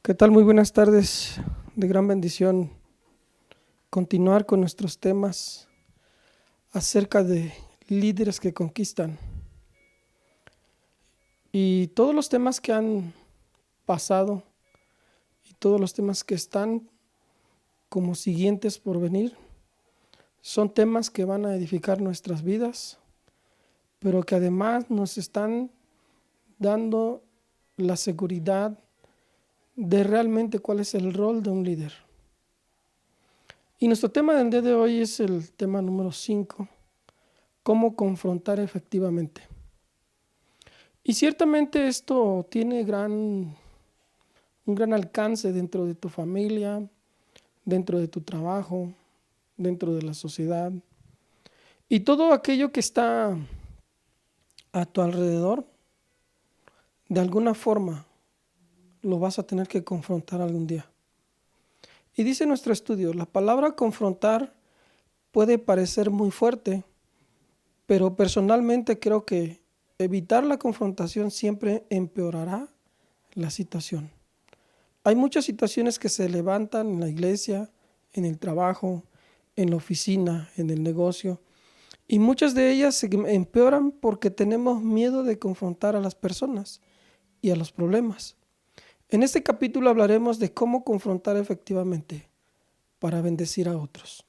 ¿Qué tal? Muy buenas tardes. De gran bendición continuar con nuestros temas acerca de líderes que conquistan. Y todos los temas que han pasado y todos los temas que están como siguientes por venir son temas que van a edificar nuestras vidas, pero que además nos están dando la seguridad de realmente cuál es el rol de un líder. Y nuestro tema del día de hoy es el tema número 5, cómo confrontar efectivamente. Y ciertamente esto tiene un gran alcance dentro de tu familia, dentro de tu trabajo, dentro de la sociedad. Y todo aquello que está a tu alrededor, de alguna forma lo vas a tener que confrontar algún día. Y dice nuestro estudio, la palabra confrontar puede parecer muy fuerte, pero personalmente creo que evitar la confrontación siempre empeorará la situación. Hay muchas situaciones que se levantan en la iglesia, en el trabajo, en la oficina, en el negocio, y muchas de ellas se empeoran porque tenemos miedo de confrontar a las personas y a los problemas. En este capítulo hablaremos de cómo confrontar efectivamente para bendecir a otros.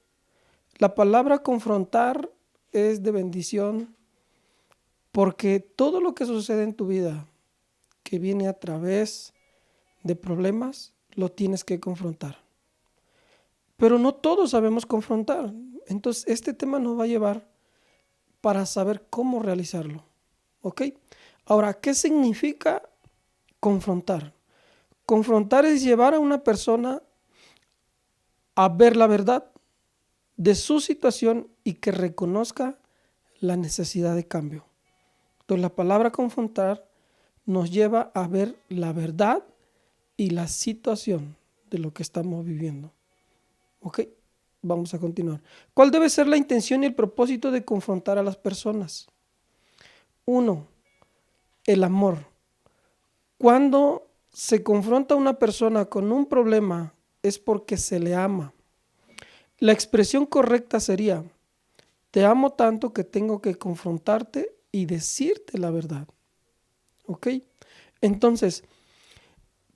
La palabra confrontar es de bendición porque todo lo que sucede en tu vida que viene a través de problemas, lo tienes que confrontar. Pero no todos sabemos confrontar. Entonces, este tema nos va a llevar para saber cómo realizarlo. ¿Ok? Ahora, ¿qué significa confrontar? Confrontar es llevar a una persona a ver la verdad de su situación y que reconozca la necesidad de cambio. Entonces, la palabra confrontar nos lleva a ver la verdad y la situación de lo que estamos viviendo. ¿Ok? Vamos a continuar. ¿Cuál debe ser la intención y el propósito de confrontar a las personas? 1. El amor. Cuando se confronta a una persona con un problema es porque se le ama. La expresión correcta sería, te amo tanto que tengo que confrontarte y decirte la verdad. ¿Ok? Entonces,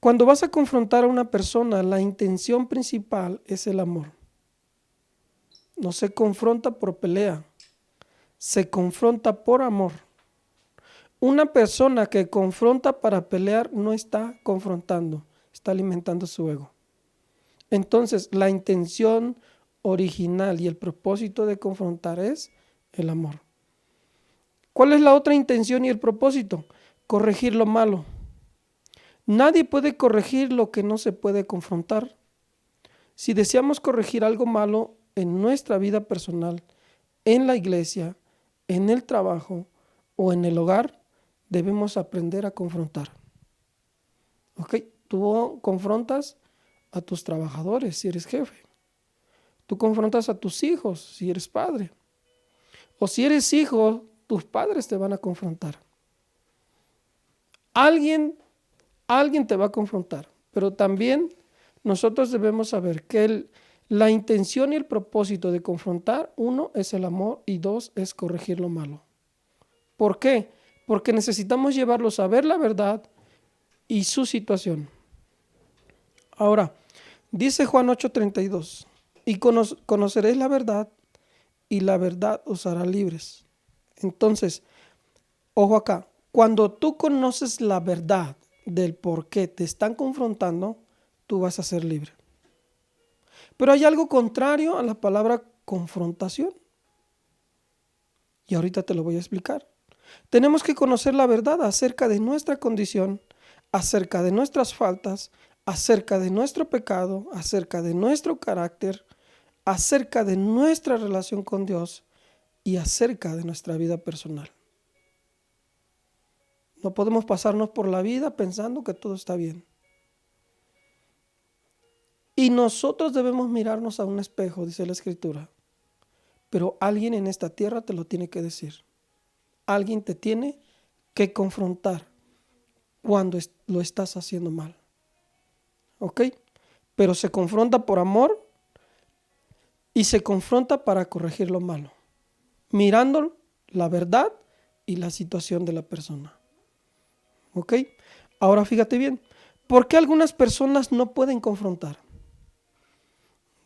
cuando vas a confrontar a una persona, la intención principal es el amor. No se confronta por pelea, se confronta por amor. Una persona que confronta para pelear no está confrontando, está alimentando su ego. Entonces, la intención original y el propósito de confrontar es el amor. ¿Cuál es la otra intención y el propósito? Corregir lo malo. Nadie puede corregir lo que no se puede confrontar. Si deseamos corregir algo malo en nuestra vida personal, en la iglesia, en el trabajo o en el hogar, debemos aprender a confrontar. ¿Ok? Tú confrontas a tus trabajadores si eres jefe. Tú confrontas a tus hijos si eres padre. O si eres hijo, tus padres te van a confrontar. Alguien te va a confrontar, pero también nosotros debemos saber que la intención y el propósito de confrontar, 1 es el amor y 2 es corregir lo malo. ¿Por qué? Porque necesitamos llevarlos a ver la verdad y su situación. Ahora, dice Juan 8:32, y conoceréis la verdad y la verdad os hará libres. Entonces, ojo acá, cuando tú conoces la verdad del por qué te están confrontando, tú vas a ser libre. Pero hay algo contrario a la palabra confrontación. Y ahorita te lo voy a explicar. Tenemos que conocer la verdad acerca de nuestra condición, acerca de nuestras faltas, acerca de nuestro pecado, acerca de nuestro carácter, acerca de nuestra relación con Dios y acerca de nuestra vida personal. No podemos pasarnos por la vida pensando que todo está bien. Y nosotros debemos mirarnos a un espejo, dice la Escritura. Pero alguien en esta tierra te lo tiene que decir. Alguien te tiene que confrontar cuando lo estás haciendo mal. ¿ok? Pero se confronta por amor y se confronta para corregir lo malo, mirando la verdad y la situación de la persona, ¿ok? Ahora fíjate bien, ¿por qué algunas personas no pueden confrontar?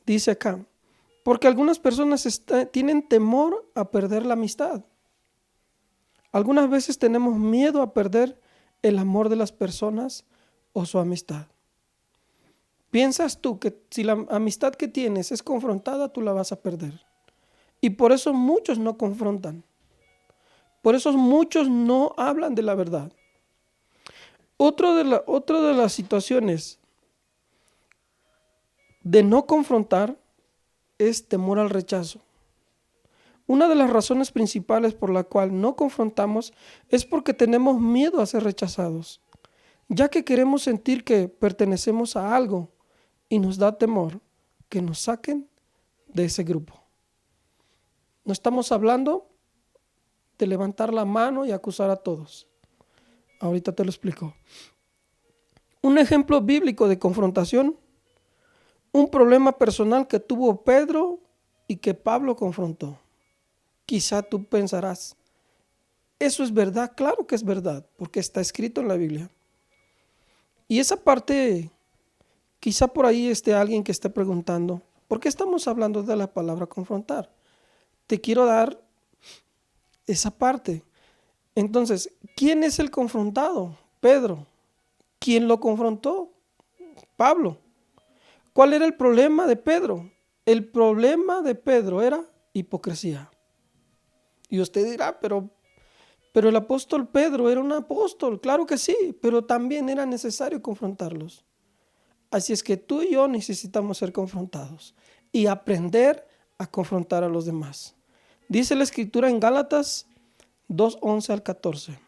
Dice acá, porque algunas personas tienen temor a perder la amistad. Algunas veces tenemos miedo a perder el amor de las personas o su amistad. Piensas tú que si la amistad que tienes es confrontada, tú la vas a perder. Y por eso muchos no confrontan. Por eso muchos no hablan de la verdad. Otra de las situaciones de no confrontar es temor al rechazo. Una de las razones principales por la cual no confrontamos es porque tenemos miedo a ser rechazados, ya que queremos sentir que pertenecemos a algo y nos da temor que nos saquen de ese grupo. No estamos hablando de levantar la mano y acusar a todos. Ahorita te lo explico. Un ejemplo bíblico de confrontación, un problema personal que tuvo Pedro y que Pablo confrontó. Quizá tú pensarás, ¿eso es verdad? Claro que es verdad, porque está escrito en la Biblia. Y esa parte, quizá por ahí esté alguien que esté preguntando, ¿por qué estamos hablando de la palabra confrontar? Te quiero dar esa parte. Entonces, ¿quién es el confrontado? Pedro. ¿Quién lo confrontó? Pablo. ¿Cuál era el problema de Pedro? El problema de Pedro era hipocresía. Y usted dirá, pero el apóstol Pedro era un apóstol. Claro que sí, pero también era necesario confrontarlos. Así es que tú y yo necesitamos ser confrontados y aprender a confrontar a los demás. Dice la escritura en Gálatas 2:11 al 14.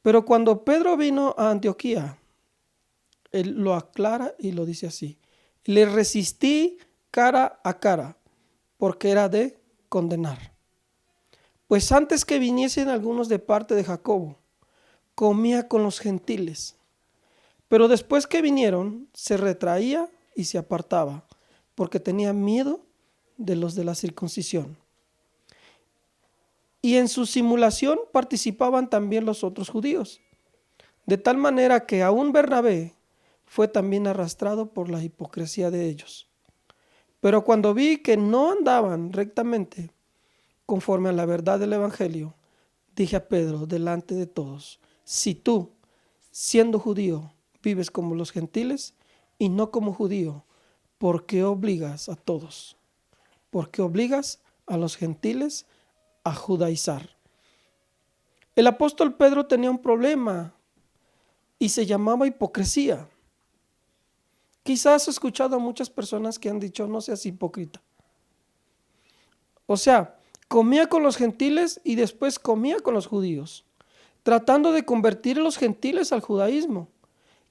Pero cuando Pedro vino a Antioquía, él lo aclara y lo dice así: le resistí cara a cara, porque era de condenar. Pues antes que viniesen algunos de parte de Jacobo, comía con los gentiles. Pero después que vinieron, se retraía y se apartaba, porque tenía miedo de los de la circuncisión. Y en su simulación participaban también los otros judíos, de tal manera que aún Bernabé fue también arrastrado por la hipocresía de ellos. Pero cuando vi que no andaban rectamente conforme a la verdad del Evangelio, dije a Pedro delante de todos: si tú, siendo judío, vives como los gentiles y no como judío, ¿por qué obligas a todos? ¿Por qué obligas a los gentiles a judaizar? El apóstol Pedro tenía un problema y se llamaba hipocresía. Quizás has escuchado a muchas personas que han dicho: no seas hipócrita. O sea, comía con los gentiles y después comía con los judíos, tratando de convertir a los gentiles al judaísmo,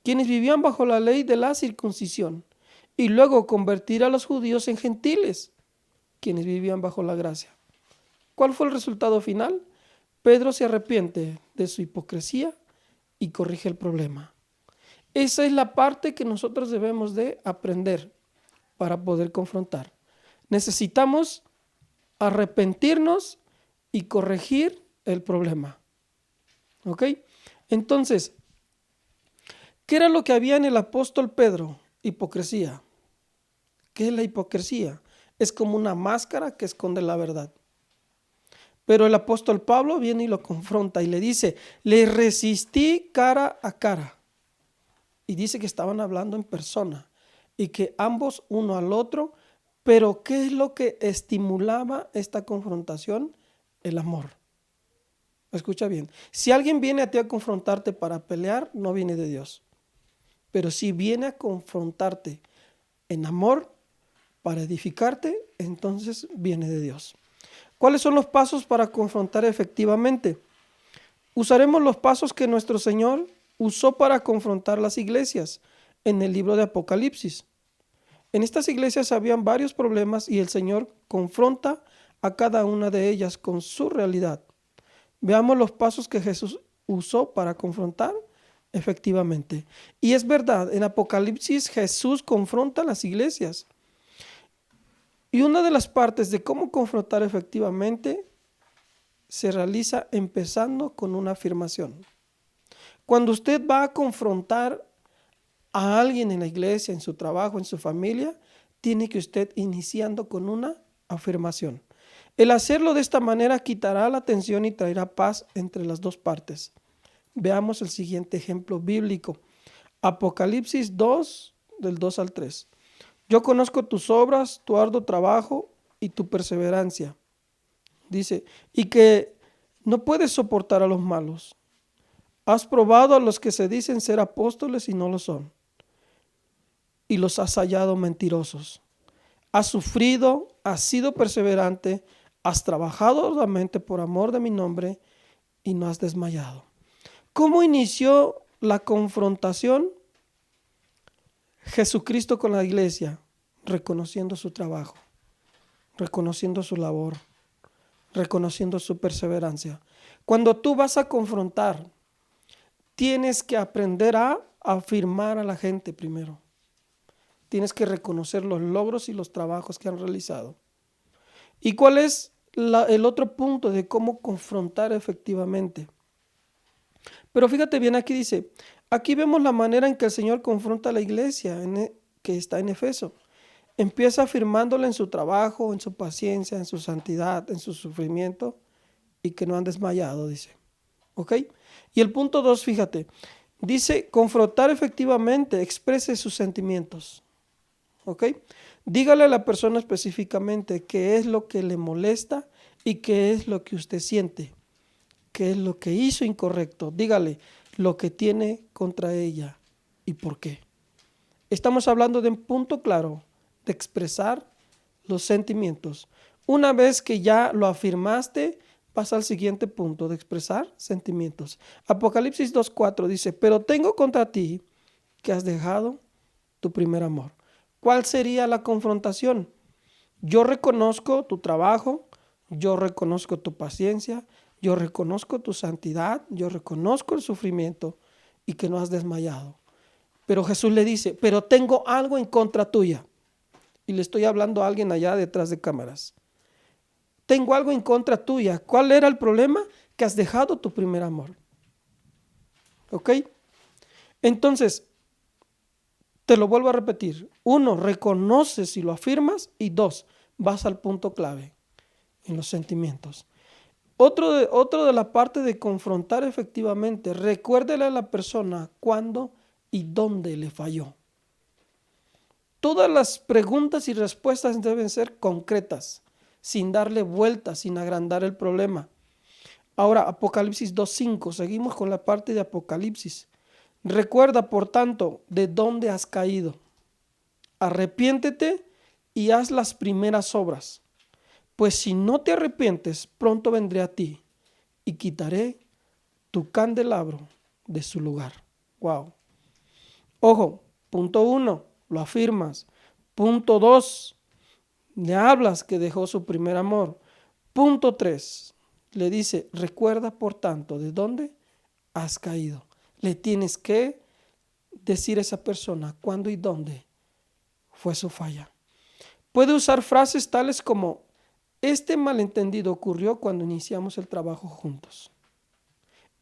quienes vivían bajo la ley de la circuncisión, y luego convertir a los judíos en gentiles, quienes vivían bajo la gracia. ¿Cuál fue el resultado final? Pedro se arrepiente de su hipocresía y corrige el problema. Esa es la parte que nosotros debemos de aprender para poder confrontar. Necesitamos arrepentirnos y corregir el problema. ¿Ok? Entonces, ¿qué era lo que había en el apóstol Pedro? Hipocresía. ¿Qué es la hipocresía? Es como una máscara que esconde la verdad. Pero el apóstol Pablo viene y lo confronta y le dice: le resistí cara a cara. Y dice que estaban hablando en persona y que ambos uno al otro. Pero ¿qué es lo que estimulaba esta confrontación? El amor. Escucha bien. Si alguien viene a ti a confrontarte para pelear, no viene de Dios. Pero si viene a confrontarte en amor, para edificarte, entonces viene de Dios. ¿Cuáles son los pasos para confrontar efectivamente? Usaremos los pasos que nuestro Señor usó para confrontar las iglesias en el libro de Apocalipsis. En estas iglesias habían varios problemas y el Señor confronta a cada una de ellas con su realidad. Veamos los pasos que Jesús usó para confrontar efectivamente. Y es verdad, en Apocalipsis Jesús confronta a las iglesias. Y una de las partes de cómo confrontar efectivamente se realiza empezando con una afirmación. Cuando usted va a confrontar a alguien en la iglesia, en su trabajo, en su familia, tiene que usted iniciando con una afirmación. El hacerlo de esta manera quitará la tensión y traerá paz entre las dos partes. Veamos el siguiente ejemplo bíblico. Apocalipsis 2, del 2 al 3. Yo conozco tus obras, tu arduo trabajo y tu perseverancia. Dice, y que no puedes soportar a los malos. Has probado a los que se dicen ser apóstoles y no lo son, y los has hallado mentirosos. Has sufrido, has sido perseverante, has trabajado arduamente por amor de mi nombre y no has desmayado. ¿Cómo inició la confrontación? Jesucristo con la iglesia, reconociendo su trabajo, reconociendo su labor, reconociendo su perseverancia. Cuando tú vas a confrontar, tienes que aprender a afirmar a la gente primero. Tienes que reconocer los logros y los trabajos que han realizado. ¿Y cuál es el otro punto de cómo confrontar efectivamente? Pero fíjate bien, aquí dice, aquí vemos la manera en que el Señor confronta a la iglesia que está en Efeso. Empieza afirmándole en su trabajo, en su paciencia, en su santidad, en su sufrimiento y que no han desmayado, dice. ¿Ok? Y el punto 2, fíjate, dice confrontar efectivamente, exprese sus sentimientos. ¿Ok? Dígale a la persona específicamente qué es lo que le molesta y qué es lo que usted siente, qué es lo que hizo incorrecto. Dígale lo que tiene contra ella y por qué. Estamos hablando de un punto claro, de expresar los sentimientos. Una vez que ya lo afirmaste, pasa al siguiente punto de expresar sentimientos. Apocalipsis 2:4 dice, pero tengo contra ti que has dejado tu primer amor. ¿Cuál sería la confrontación? Yo reconozco tu trabajo, yo reconozco tu paciencia, yo reconozco tu santidad, yo reconozco el sufrimiento y que no has desmayado. Pero Jesús le dice, pero tengo algo en contra tuya. Y le estoy hablando a alguien allá detrás de cámaras. Tengo algo en contra tuya. ¿Cuál era el problema? Que has dejado tu primer amor. ¿Ok? Entonces, te lo vuelvo a repetir. 1, reconoces y lo afirmas. Y 2, vas al punto clave, en los sentimientos. Otro de la parte de confrontar efectivamente, recuérdele a la persona cuándo y dónde le falló. Todas las preguntas y respuestas deben ser concretas, sin darle vueltas, sin agrandar el problema. Ahora, Apocalipsis 2:5, seguimos con la parte de Apocalipsis. Recuerda, por tanto, de dónde has caído. Arrepiéntete y haz las primeras obras. Pues si no te arrepientes, pronto vendré a ti y quitaré tu candelabro de su lugar. Wow. Ojo, punto 1, lo afirmas. Punto 2, le hablas que dejó su primer amor. Punto 3, le dice, recuerda por tanto de dónde has caído. Le tienes que decir a esa persona cuándo y dónde fue su falla. Puede usar frases tales como, este malentendido ocurrió cuando iniciamos el trabajo juntos.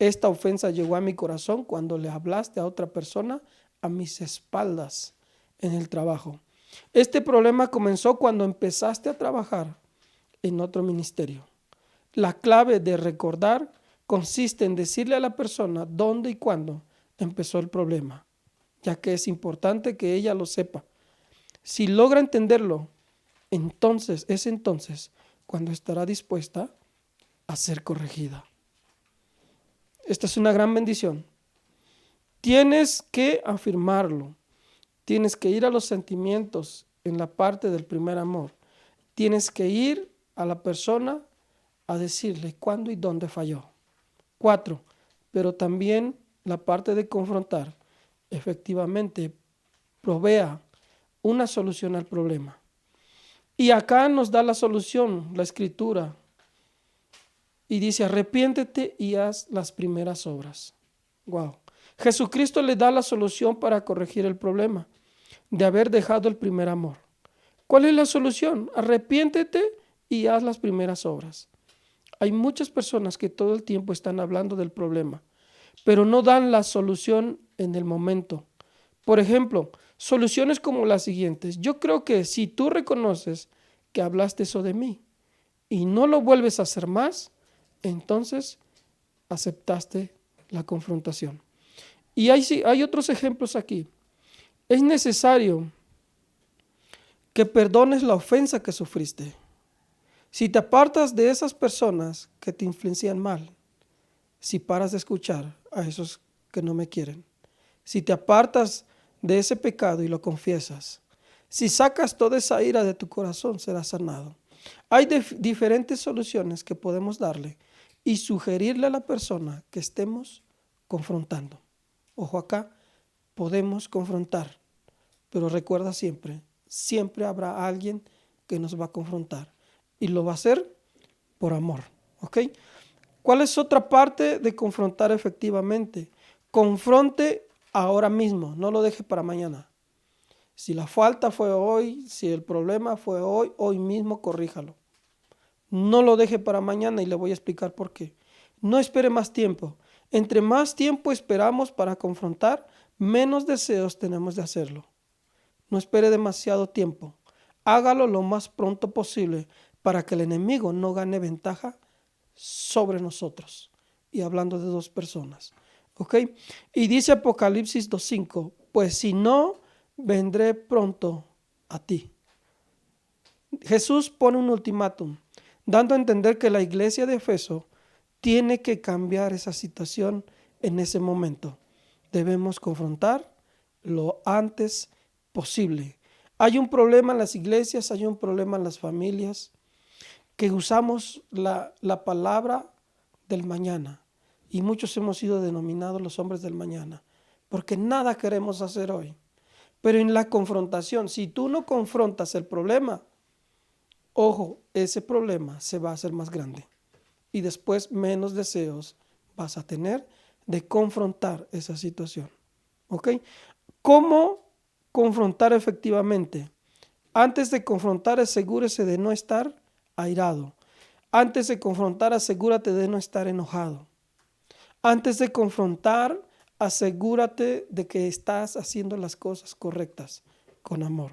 Esta ofensa llegó a mi corazón cuando le hablaste a otra persona a mis espaldas en el trabajo. Este problema comenzó cuando empezaste a trabajar en otro ministerio. La clave de recordar consiste en decirle a la persona dónde y cuándo empezó el problema, ya que es importante que ella lo sepa. Si logra entenderlo, entonces cuando estará dispuesta a ser corregida. Esta es una gran bendición. Tienes que afirmarlo. Tienes que ir a los sentimientos en la parte del primer amor. Tienes que ir a la persona a decirle cuándo y dónde falló. 4, pero también la parte de confrontar. Efectivamente, provea una solución al problema. Y acá nos da la solución, la escritura. Y dice, arrepiéntete y haz las primeras obras. Wow. Jesucristo le da la solución para corregir el problema de haber dejado el primer amor. ¿Cuál es la solución? Arrepiéntete y haz las primeras obras. Hay muchas personas que todo el tiempo están hablando del problema, pero no dan la solución en el momento. Por ejemplo, soluciones como las siguientes. Yo creo que si tú reconoces que hablaste eso de mí y no lo vuelves a hacer más, entonces aceptaste la confrontación. Y hay otros ejemplos aquí. Es necesario que perdones la ofensa que sufriste. Si te apartas de esas personas que te influencian mal, si paras de escuchar a esos que no me quieren, si te apartas de ese pecado y lo confiesas, si sacas toda esa ira de tu corazón, serás sanado. Hay diferentes soluciones que podemos darle y sugerirle a la persona que estemos confrontando. Ojo acá, podemos confrontar, pero recuerda siempre habrá alguien que nos va a confrontar y lo va a hacer por amor. ¿Ok? ¿Cuál es otra parte de confrontar efectivamente? Confronte ahora mismo, no lo deje para mañana. Si la falta fue hoy, si el problema fue hoy, hoy mismo corríjalo. No lo deje para mañana y le voy a explicar por qué. No espere más tiempo. Entre más tiempo esperamos para confrontar, menos deseos tenemos de hacerlo. No espere demasiado tiempo. Hágalo lo más pronto posible para que el enemigo no gane ventaja sobre nosotros. Y hablando de dos personas. ¿Ok? Y dice Apocalipsis 2:5, pues si no, vendré pronto a ti. Jesús pone un ultimátum, dando a entender que la iglesia de Efeso tiene que cambiar esa situación en ese momento. Debemos confrontar lo antes posible. Hay un problema en las iglesias, hay un problema en las familias, que usamos la palabra del mañana. Y muchos hemos sido denominados los hombres del mañana, porque nada queremos hacer hoy. Pero en la confrontación, si tú no confrontas el problema, ojo, ese problema se va a hacer más grande. Y después menos deseos vas a tener de confrontar esa situación. ¿Ok? ¿Cómo confrontar efectivamente? Antes de confrontar, asegúrese de no estar airado. Antes de confrontar, asegúrate de no estar enojado. Antes de confrontar, asegúrate de que estás haciendo las cosas correctas con amor.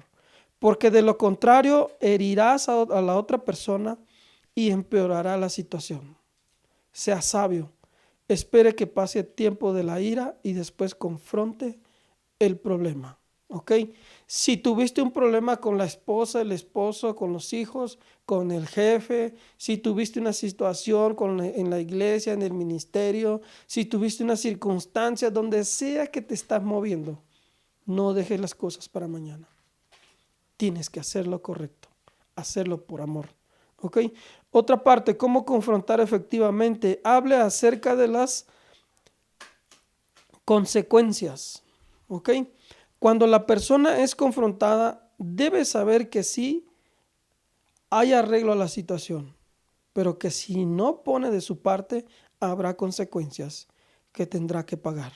Porque de lo contrario, herirás a la otra persona y empeorará la situación. Sea sabio, espere que pase el tiempo de la ira y después confronte el problema. ¿Ok? Si tuviste un problema con la esposa, el esposo, con los hijos, con el jefe, si tuviste una situación en la iglesia, en el ministerio, si tuviste una circunstancia donde sea que te estás moviendo, no dejes las cosas para mañana. Tienes que hacer lo correcto, hacerlo por amor. ¿Ok? Otra parte, ¿cómo confrontar efectivamente? Hable acerca de las consecuencias. ¿Ok? Cuando la persona es confrontada, debe saber que sí hay arreglo a la situación, pero que si no pone de su parte, habrá consecuencias que tendrá que pagar.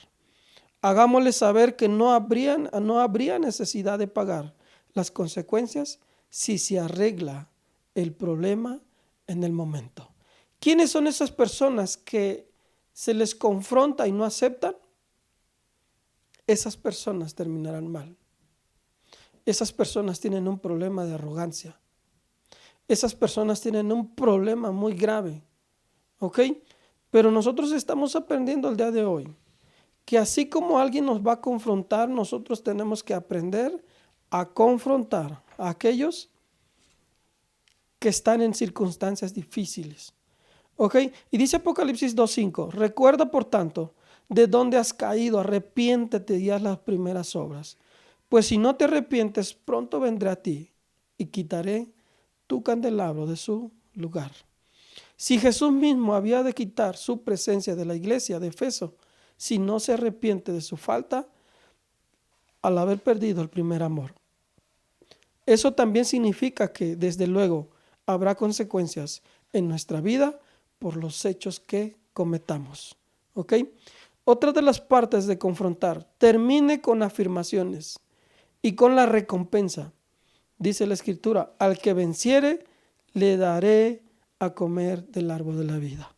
Hagámosle saber que no habría necesidad de pagar las consecuencias si se arregla el problema en el momento. ¿Quiénes son esas personas que se les confronta y no aceptan? Esas personas terminarán mal. Esas personas tienen un problema de arrogancia. Esas personas tienen un problema muy grave. ¿Ok? Pero nosotros estamos aprendiendo el día de hoy que así como alguien nos va a confrontar, nosotros tenemos que aprender a confrontar a aquellos que están en circunstancias difíciles. ¿Ok? Y dice Apocalipsis 2:5, recuerda por tanto de dónde has caído, arrepiéntete y haz las primeras obras. Pues si no te arrepientes, pronto vendré a ti y quitaré tu candelabro de su lugar. Si Jesús mismo había de quitar su presencia de la iglesia de Efeso, si no se arrepiente de su falta, al haber perdido el primer amor. Eso también significa que, desde luego, habrá consecuencias en nuestra vida por los hechos que cometamos. ¿Ok? Otra de las partes de confrontar, termine con afirmaciones y con la recompensa. Dice la Escritura, al que venciere, le daré a comer del árbol de la vida.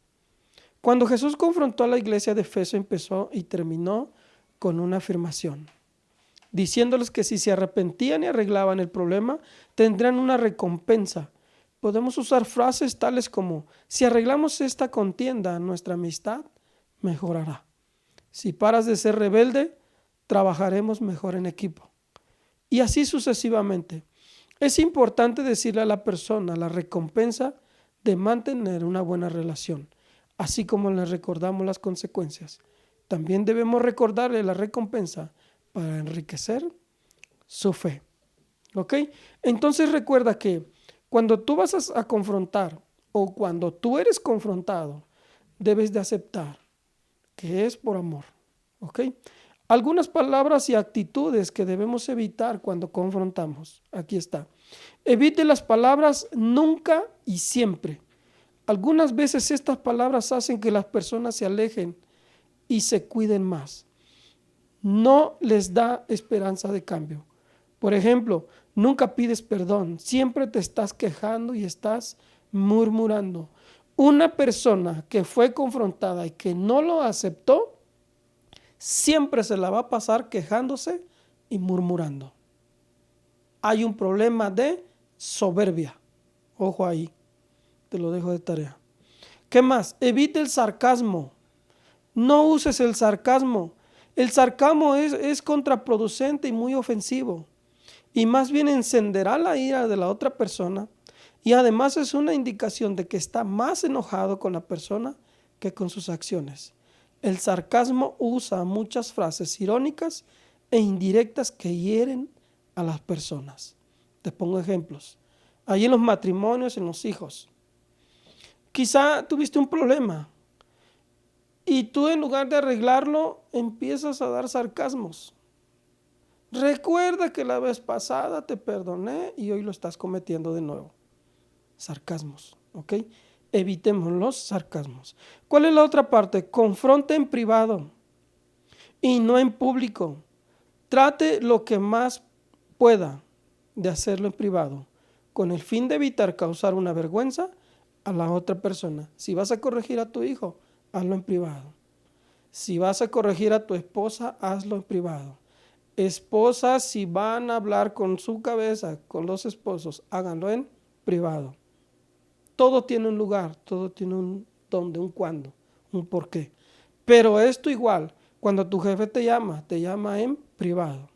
Cuando Jesús confrontó a la iglesia de Efeso, empezó y terminó con una afirmación, diciéndoles que si se arrepentían y arreglaban el problema, tendrán una recompensa. Podemos usar frases tales como, si arreglamos esta contienda, nuestra amistad mejorará. Si paras de ser rebelde, trabajaremos mejor en equipo. Y así sucesivamente. Es importante decirle a la persona la recompensa de mantener una buena relación, así como le recordamos las consecuencias. También debemos recordarle la recompensa para enriquecer su fe. ¿Ok? Entonces recuerda que cuando tú vas a confrontar o cuando tú eres confrontado, debes de aceptar que es por amor. ¿Ok? Algunas palabras y actitudes que debemos evitar cuando confrontamos. Aquí está. Evite las palabras nunca y siempre. Algunas veces estas palabras hacen que las personas se alejen y se cuiden más. No les da esperanza de cambio. Por ejemplo, nunca pides perdón, siempre te estás quejando y estás murmurando. Una persona que fue confrontada y que no lo aceptó, siempre se la va a pasar quejándose y murmurando. Hay un problema de soberbia. Ojo ahí, te lo dejo de tarea. ¿Qué más? Evite el sarcasmo. No uses el sarcasmo. El sarcasmo es contraproducente y muy ofensivo. Y más bien encenderá la ira de la otra persona. Y además es una indicación de que está más enojado con la persona que con sus acciones. El sarcasmo usa muchas frases irónicas e indirectas que hieren a las personas. Te pongo ejemplos. Ahí en los matrimonios, en los hijos. Quizá tuviste un problema y tú en lugar de arreglarlo empiezas a dar sarcasmos. Recuerda que la vez pasada te perdoné y hoy lo estás cometiendo de nuevo. Sarcasmos, ¿ok? Evitemos los sarcasmos. ¿Cuál es la otra parte? Confronte en privado y no en público. Trate lo que más pueda de hacerlo en privado, con el fin de evitar causar una vergüenza a la otra persona. Si vas a corregir a tu hijo, hazlo en privado. Si vas a corregir a tu esposa, hazlo en privado. Esposas, si van a hablar con su cabeza, con los esposos, háganlo en privado. Todo tiene un lugar, todo tiene un dónde, un cuándo, un porqué. Pero esto igual, cuando tu jefe te llama en privado.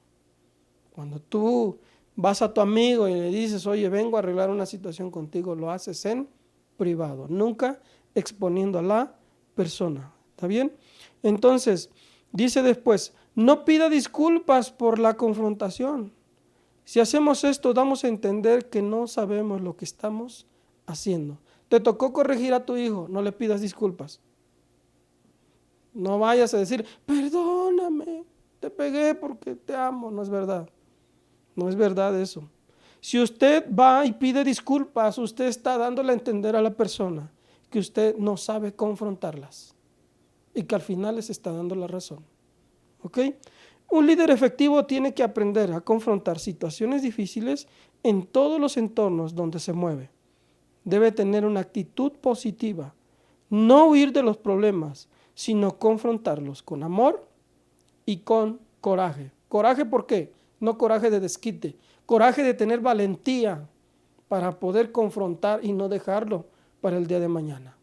Cuando tú vas a tu amigo y le dices, oye, vengo a arreglar una situación contigo, lo haces en privado, nunca exponiendo a la persona. ¿Está bien? Entonces, dice después, no pida disculpas por la confrontación. Si hacemos esto, damos a entender que no sabemos lo que estamos haciendo. Te tocó corregir a tu hijo, no le pidas disculpas. No vayas a decir, perdóname, te pegué porque te amo. No es verdad. No es verdad eso. Si usted va y pide disculpas, usted está dándole a entender a la persona que usted no sabe confrontarlas y que al final les está dando la razón. ¿Ok? Un líder efectivo tiene que aprender a confrontar situaciones difíciles en todos los entornos donde se mueve. Debe tener una actitud positiva, no huir de los problemas, sino confrontarlos con amor y con coraje. ¿Coraje por qué? No coraje de desquite, coraje de tener valentía para poder confrontar y no dejarlo para el día de mañana.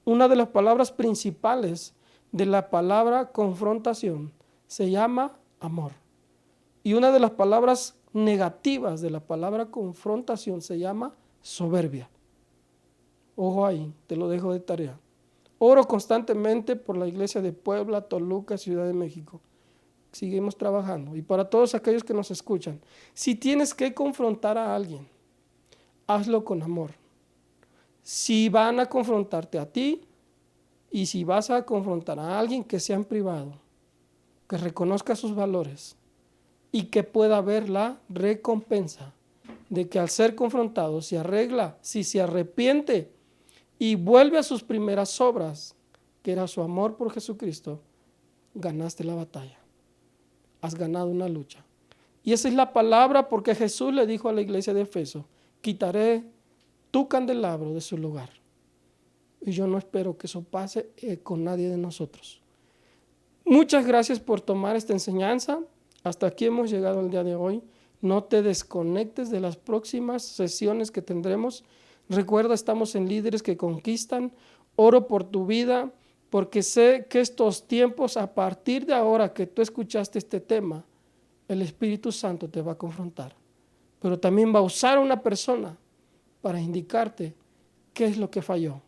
Una de las palabras principales de la palabra confrontación se llama amor. Y una de las palabras negativas de la palabra confrontación se llama soberbia. Ojo ahí, te lo dejo de tarea. Oro constantemente por la iglesia de Puebla, Toluca, Ciudad de México. Seguimos trabajando. Y para todos aquellos que nos escuchan, si tienes que confrontar a alguien, hazlo con amor. Si van a confrontarte a ti y si vas a confrontar a alguien, que sea en privado, que reconozca sus valores y que pueda ver la recompensa de que al ser confrontado se arregla, si se arrepiente y vuelve a sus primeras obras, que era su amor por Jesucristo, ganaste la batalla. Has ganado una lucha. Y esa es la palabra, porque Jesús le dijo a la iglesia de Efeso: quitaré tu candelabro de su lugar. Y yo no espero que eso pase con nadie de nosotros. Muchas gracias por tomar esta enseñanza. Hasta aquí hemos llegado el día de hoy. No te desconectes de las próximas sesiones que tendremos. Recuerda, estamos en Líderes que Conquistan. Oro por tu vida, porque sé que estos tiempos, a partir de ahora que tú escuchaste este tema, el Espíritu Santo te va a confrontar. Pero también va a usar a una persona para indicarte qué es lo que falló.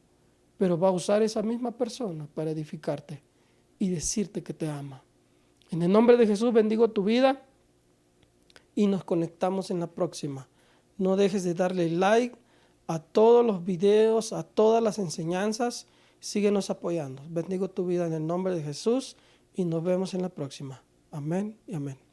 Pero va a usar esa misma persona para edificarte y decirte que te ama. En el nombre de Jesús bendigo tu vida y nos conectamos en la próxima. No dejes de darle like a todos los videos, a todas las enseñanzas. Síguenos apoyando. Bendigo tu vida en el nombre de Jesús y nos vemos en la próxima. Amén y amén.